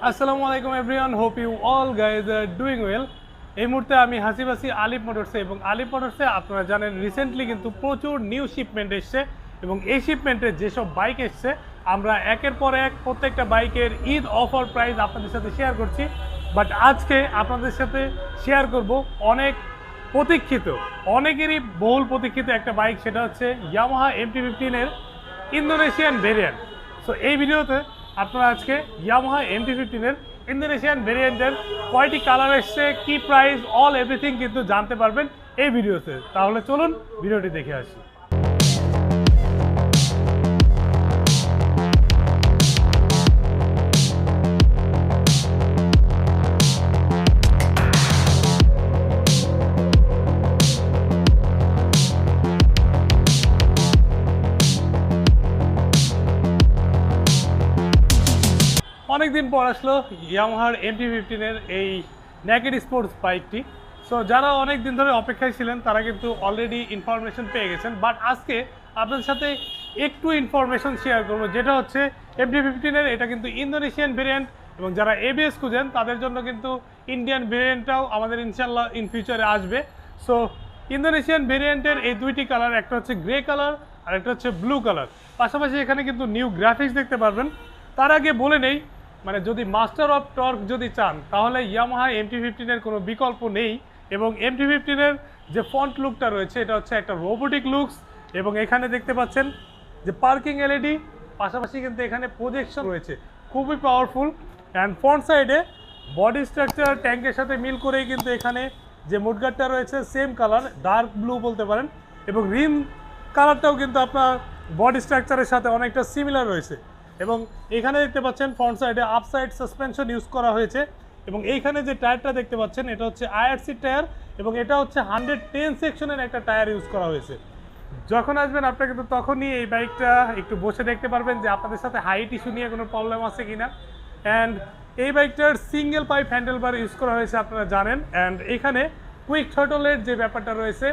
আসসালামু আলাইকুম everyone, hope you all guys are doing well. এই মুহূর্তে আমি হাসিব আছি আলিফ মোটরসে, এবং আলিফ মোটরসে আপনারা জানেন রিসেন্টলি কিন্তু প্রচুর নিউ শিপমেন্ট এসছে, এবং এই শিপমেন্টে যেসব বাইক এসছে আমরা একের পর এক প্রত্যেকটা বাইকের ঈদ অফার প্রাইস আপনাদের সাথে শেয়ার করছি। বাট আজকে আপনাদের সাথে শেয়ার করব অনেক প্রতীক্ষিত, অনেকেরই বহুল প্রতীক্ষিত একটা বাইক, সেটা হচ্ছে Yamaha MT-15 Indonesian variant. So এই ভিডিওতে আপনারা আজকে ইয়ামাহা MT-15 ইন্দোনেশিয়ান ভেরিয়েন্টের কয়টি কালার এসছে, কি প্রাইস, অল এভরিথিং কিন্তু জানতে পারবেন এই ভিডিওতে। তাহলে চলুন ভিডিওটি দেখে আসি। অনেকদিন পর আসলো ইয়ামাহার MT-15 এই নেকেড স্পোর্টস বাইকটি। সো যারা অনেক দিন ধরে অপেক্ষায় ছিলেন তারা কিন্তু অলরেডি ইনফরমেশন পেয়ে গেছেন, বাট আজকে আপনাদের সাথে একটু ইনফরমেশন শেয়ার করবো, যেটা হচ্ছে MT-15 এটা কিন্তু ইন্দোনেশিয়ান ভেরিয়েন্ট, এবং যারা ABS খুঁজেন তাদের জন্য কিন্তু ইন্ডিয়ান ভেরিয়েন্টটাও আমাদের ইনশাল্লাহ ইন ফিউচারে আসবে। সো ইন্দোনেশিয়ান ভেরিয়েন্টের এই দুইটি কালার, একটা হচ্ছে গ্রে কালার আর একটা হচ্ছে ব্লু কালার। পাশাপাশি এখানে কিন্তু নিউ গ্রাফিক্স দেখতে পারবেন। তার আগে বলে নেই, মানে যদি মাস্টার অফ টর্ক যদি চান তাহলে ইয়ামাহা MT-15 কোনো বিকল্প নেই। এবং MT-15 যে ফন্ট লুকটা রয়েছে এটা হচ্ছে একটা রোবোটিক লুকস, এবং এখানে দেখতে পাচ্ছেন যে পার্কিং LED, পাশাপাশি কিন্তু এখানে প্রজেকশন রয়েছে খুবই পাওয়ারফুল। অ্যান্ড ফ্রন্ট সাইডে বডি স্ট্রাকচার ট্যাঙ্কের সাথে মিল করেই কিন্তু এখানে যে মুডগার্ডটা রয়েছে সেম কালার, ডার্ক ব্লু বলতে পারেন, এবং রিম কালারটাও কিন্তু আপনার বডি স্ট্রাকচারের সাথে অনেকটা সিমিলার রয়েছে। এবং এখানে দেখতে পাচ্ছেন ফ্রন্ট সাইডে আপসাইড সাসপেনশন ইউজ করা হয়েছে, এবং এইখানে যে টায়ারটা দেখতে পাচ্ছেন এটা হচ্ছে IRC টায়ার, এবং এটা হচ্ছে 110 সেকশনের একটা টায়ার ইউজ করা হয়েছে। যখন আসবেন আপনারা কিন্তু তখনই এই বাইকটা একটু বসে দেখতে পারবেন যে আপনাদের সাথে হাইট ইস্যু নিয়ে কোনো প্রবলেম আছে কিনা। অ্যান্ড এই বাইকটার single pipe handle bar use করা হয়েছে আপনারা জানেন। অ্যান্ড এখানে কুইক থ্রটলের যে ব্যাপারটা রয়েছে,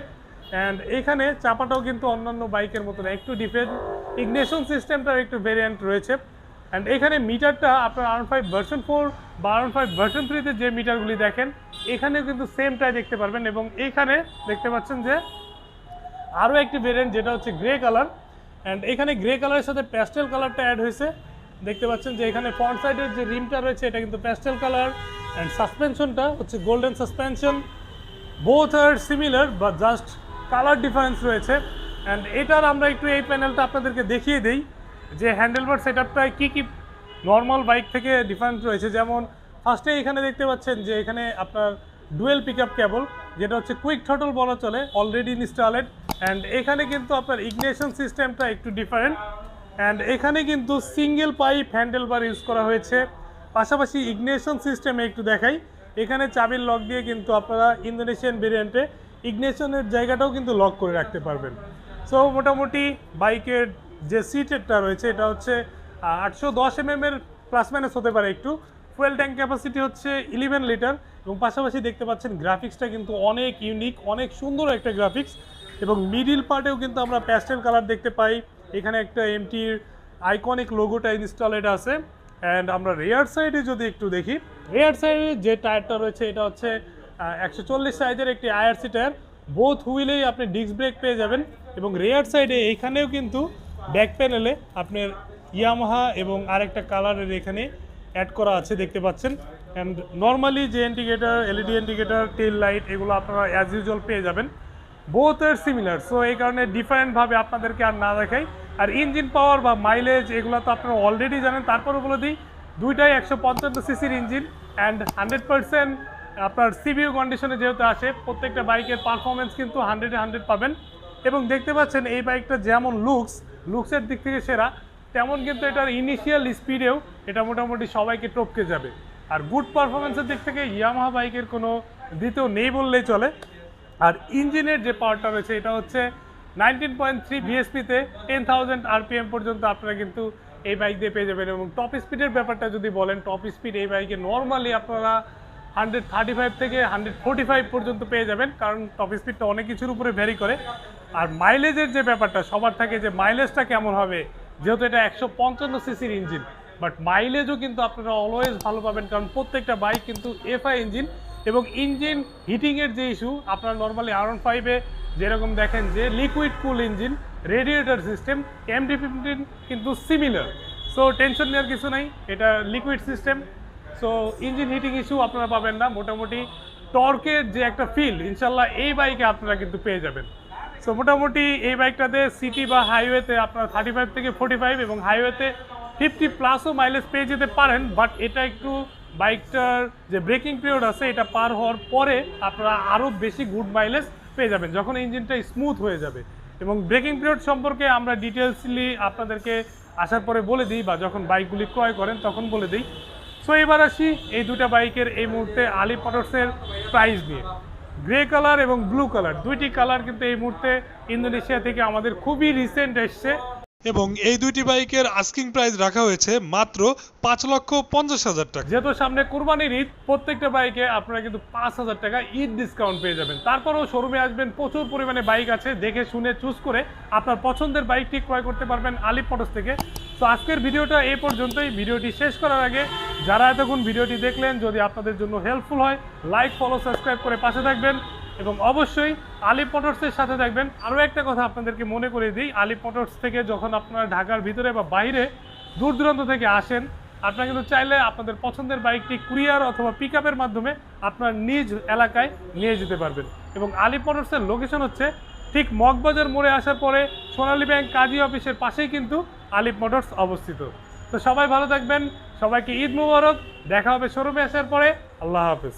অ্যান্ড এখানে চাপাটাও কিন্তু অন্যান্য বাইকের মতো না, একটু ডিফারেন্ট। ইগনিশন সিস্টেমটার একটু ভেরিয়েন্ট রয়েছে। অ্যান্ড এখানে মিটারটা আপনার R15 ভার্সন 4 বা R15 ভার্সন 3-তে যে মিটারগুলি দেখেন এখানেও কিন্তু সেমটাই দেখতে পারবেন। এবং এখানে দেখতে পাচ্ছেন যে আরও একটি ভেরিয়েন্ট যেটা হচ্ছে গ্রে কালার, অ্যান্ড এখানে গ্রে কালারের সাথে প্যাস্টেল কালারটা অ্যাড হয়েছে। দেখতে পাচ্ছেন যে এখানে ফ্রন্ট সাইডের যে রিমটা রয়েছে এটা কিন্তু প্যাস্টেল কালার, অ্যান্ড সাসপেনশনটা হচ্ছে golden suspension. Both are similar বা জাস্ট কালার ডিফারেন্স রয়েছে। অ্যান্ড এটার আমরা একটু এই প্যানেলটা আপনাদেরকে দেখিয়ে দিই যে হ্যান্ডেলবার সেটআপটায় কী কী নর্মাল বাইক থেকে ডিফারেন্ট রয়েছে। যেমন ফার্স্টে এখানে দেখতে পাচ্ছেন যে এখানে আপনার ডুয়েল পিক আপ কেবল, যেটা হচ্ছে কুইক থ্রটল বলা চলে, অলরেডি ইনস্টলেড। অ্যান্ড এখানে কিন্তু আপনার ইগনিশন সিস্টেমটা একটু ডিফারেন্ট। অ্যান্ড এখানে কিন্তু সিঙ্গেল পাইপ হ্যান্ডেলবার ইউজ করা হয়েছে। পাশাপাশি ইগনিশন সিস্টেমে একটু দেখাই, এখানে চাবির লক দিয়ে কিন্তু আপনারা ইন্দোনেশিয়ান ভেরিয়েন্টে ইগনিশনের জায়গাটাও কিন্তু লক করে রাখতে পারবেন। সো মোটামুটি বাইকের যে সিটেরটা রয়েছে এটা হচ্ছে 810 mm এর প্লাস মাইনাস হতে পারে একটু। ফুয়েল ট্যাঙ্ক ক্যাপাসিটি হচ্ছে 11 লিটার, এবং পাশাপাশি দেখতে পাচ্ছেন গ্রাফিক্সটা কিন্তু অনেক ইউনিক, অনেক সুন্দর একটা গ্রাফিক্স। এবং মিডিল পার্টেও কিন্তু আমরা প্যাস্টেল কালার দেখতে পাই। এখানে একটা MT-র আইকনিক লোগোটা ইনস্টলেড আছে। অ্যান্ড আমরা রেয়ার সাইডে যদি একটু দেখি, রেয়ার সাইডে যে টায়ারটা রয়েছে এটা হচ্ছে 140 সাইজের একটি IRC টায়ার। বোথ হুইলেই আপনি ডিস্ক ব্রেক পেয়ে যাবেন। এবং রেয়ার সাইডে এইখানেও কিন্তু ব্যাক প্যানেলে আপনার ইয়ামাহা এবং আরেকটা কালারের এখানে অ্যাড করা আছে দেখতে পাচ্ছেন। অ্যান্ড নর্মালি যে ইন্ডিকেটার, LED ইন্ডিকেটার, টেল লাইট, এগুলো আপনারা অ্যাজ ইউজুয়াল পেয়ে যাবেন। বোথ আর সিমিলার, সো এই কারণে ডিফারেন্টভাবে আপনাদেরকে আর না দেখাই। আর ইঞ্জিন পাওয়ার বা মাইলেজ এগুলো তো আপনারা অলরেডি জানেন, তারপরে বলে দিই দুইটাই 155 সিসির ইঞ্জিন, অ্যান্ড 100% আপনার CPU কন্ডিশনে যেহেতু আসে, প্রত্যেকটা বাইকের পারফরমেন্স কিন্তু 100-এ 100 পাবেন। এবং দেখতে পাচ্ছেন এই বাইকটা যেমন লুকসের দিক থেকে সেরা, তেমন কিন্তু এটার ইনিশিয়াল স্পিডেও এটা মোটামুটি সবাইকে টপকে যাবে। আর গুড পারফরমেন্সের দিক থেকে ইয়ামাহা বাইকের কোনো দ্বিতীয় নেই বললেই চলে। আর ইঞ্জিনের যে পাওয়ারটা রয়েছে এটা হচ্ছে 19.3 VSP-তে 10,000 RPM পর্যন্ত আপনারা কিন্তু এই বাইক দিয়ে পেয়ে যাবেন। এবং টপ স্পিডের ব্যাপারটা যদি বলেন, টপ স্পিড এই বাইকে নর্মালি আপনারা 135 থেকে 145 পর্যন্ত পেয়ে যাবেন, কারণ টপ স্পিডটা অনেক কিছুর উপরে ভ্যারি করে। আর মাইলেজের যে ব্যাপারটা সবার থাকে যে মাইলেজটা কেমন হবে, যেহেতু এটা 155 সিসির ইঞ্জিন, বাট মাইলেজও কিন্তু আপনারা অলওয়েজ ভালো পাবেন, কারণ প্রত্যেকটা বাইক কিন্তু এফআই ইঞ্জিন। এবং ইঞ্জিন হিটিংয়ের যে ইস্যু আপনারা নর্মালি R15-এ যেরকম দেখেন যে liquid cool engine, radiator system, MT-15 কিন্তু সিমিলার। সো টেনশন নেওয়ার কিছু নাই, এটা liquid system. So engine heating issue আপনারা পাবেন না। মোটামুটি টর্কের যে একটা ফিল ইনশাল্লাহ এই বাইকে আপনারা কিন্তু পেয়ে যাবেন। সো মোটামুটি এই বাইকটাতে সিটি বা হাইওয়েতে আপনারা 35 থেকে 45 এবং হাইওয়েতে 50+ মাইলেজ পেয়ে যেতে পারেন। বাট এটা একটু বাইকটার যে ব্রেকিং পিরিয়ড আছে এটা পার হওয়ার পরে আপনারা আরও বেশি গুড মাইলেজ পেয়ে যাবেন যখন ইঞ্জিনটা স্মুথ হয়ে যাবে। এবং ব্রেকিং পিরিয়ড সম্পর্কে আমরা ডিটেলসলি আপনাদেরকে আসার পরে বলে দিই, বা যখন বাইকগুলি ক্রয় করেন তখন বলে দিই। সো এবার আসি এই দুটা বাইকের এই মুহূর্তে আলিফ মোটরসের প্রাইস নিয়ে। গ্রে কালার এবং ব্লু কালার, দুইটি কালার কিন্তু এই মুহূর্তে ইন্দোনেশিয়া থেকে আমাদের খুবই রিসেন্ট এসছে, এবং এই দুইটি বাইকের আস্কিং প্রাইস রাখা হয়েছে মাত্র 5,50,000 টাকা। যেহেতু সামনে কুরবানির ঈদ, প্রত্যেকটা বাইকে আপনারা কিন্তু 5,000 টাকা ঈদ ডিসকাউন্ট পেয়ে যাবেন। তারপরেও শোরুমে আসবেন, প্রচুর পরিমাণে বাইক আছে, দেখে শুনে চুজ করে আপনার পছন্দের বাইকটি ক্রয় করতে পারবেন আলিফ মোটরস থেকে। তো আজকের ভিডিওটা এই পর্যন্তই। ভিডিওটি শেষ করার আগে যারা এতক্ষণ ভিডিওটি দেখলেন, যদি আপনাদের জন্য হেল্পফুল হয় লাইক, ফলো, সাবস্ক্রাইব করে পাশে থাকবেন এবং অবশ্যই আলিফ মোটরসের সাথে থাকবেন। আরও একটা কথা আপনাদেরকে মনে করে দিই, আলিফ মোটরস থেকে যখন আপনারা ঢাকার ভিতরে বা বাইরে দূর দূরান্ত থেকে আসেন, আপনারা কিন্তু চাইলে আপনাদের পছন্দের বাইকটি কুরিয়ার অথবা পিকআপের মাধ্যমে আপনার নিজ এলাকায় নিয়ে যেতে পারবেন। এবং আলিফ মোটরসের লোকেশন হচ্ছে ঠিক মগবাজার মোড়ে আসার পরে সোনালী ব্যাংক কাজী অফিসের পাশেই কিন্তু আলিফ মোটরস অবস্থিত। তো সবাই ভালো থাকবেন, সবাইকে ঈদ মুবারক। দেখা হবে শোরুমে আসার পরে। আল্লাহ হাফেজ।